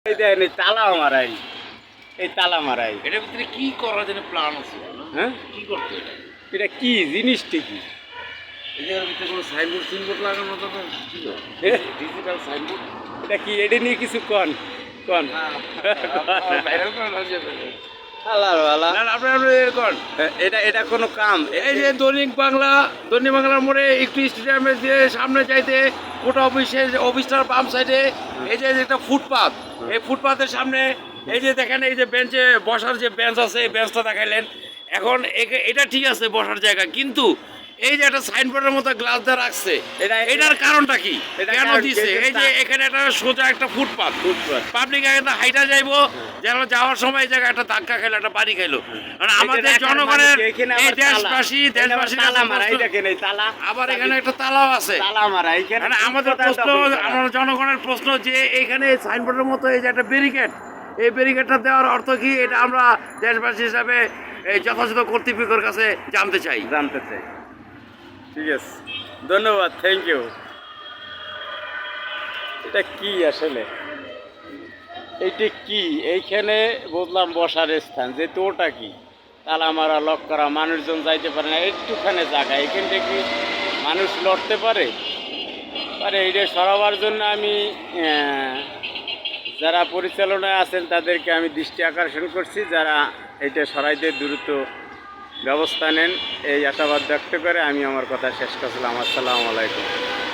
এই দেখেন এই তালা মারাই, এই তালা মারাই। এটার ভিতরে কি করার জন্য প্ল্যান আছে? হ্যাঁ, কি করতে এটা? এটা কি জিনিসটা কি? এই জায়গার ভিতরে কোনো সাইনবোর্ড সিনবোর্ড লাগানো তো ছিল, ডিজিটাল সাইনবোর্ড। এটা কি? এটা নিয়ে কিছু কন কন। ভাইরাল করানো যাবে। আল্লাহ আল্লাহ, না, আপনার কর। এটা এটা কোনো কাম? এই যে দৈনিক বাংলার মোড়ে একটু স্টেডিয়ামের যে সামনে চাইতে কোটা অফিসটার বাম সাইডে এই যে একটা ফুটপাথ, এই ফুটপাথের সামনে এই যে দেখেন এই যে বেঞ্চে বসার যে বেঞ্চ আছে, এই বেঞ্চটা দেখাইলেন। এখন এটা ঠিক আছে বসার জায়গা, কিন্তু এই যে একটা সাইনবোর্ডের মতো গ্লাস দিয়ে রাখছে, এটার কারণটা কি? কেন দিছে? এই যে এখানে একটা সোজা একটা ফুটপাথ, পাবলিক এখানে হাইটা যাইবো, যেন যাওয়ার সময় এই জায়গায় একটা ধাক্কা খাইলো, একটা বাড়ি খাইলো। মানে আমাদের জনগণের এই দেশবাসী তালা মারাই, দেখেন এই তালা, আবার এখানে একটা তালাও আছে। তালা মারা এখানে। মানে আমাদের প্রশ্ন, আমার জনগণের প্রশ্ন যে এখানে সাইনবোর্ডের মতো এই যে একটা ব্যারিকেড, এই ব্যারিকেডটা দেওয়ার অর্থ কি? এটা আমরা দেশবাসী হিসাবে এই যথাযথ কর্তৃপক্ষের কাছে জানতে চাই। ঠিক আছে, ধন্যবাদ, থ্যাংক ইউ। এটা কি আসলে? এইটা কি? এইখানে বুঝলাম বসার স্থান, যেহেতু ওটা কি তালা মারা, লক করা, মানুষজন যাইতে পারে না, একটুখানি জায়গা, এখানটা কি মানুষ লড়তে পারে? এটা সরাবার জন্য আমি যারা পরিচালনায় আছেন তাদেরকে আমি দৃষ্টি আকর্ষণ করছি, যারা এটা সরাইতে দ্রুত ব্যবস্থা নেন, এই আশাবাদ ব্যক্ত করে আমি আমার কথা শেষ করছিলাম। আসসালামু আলাইকুম।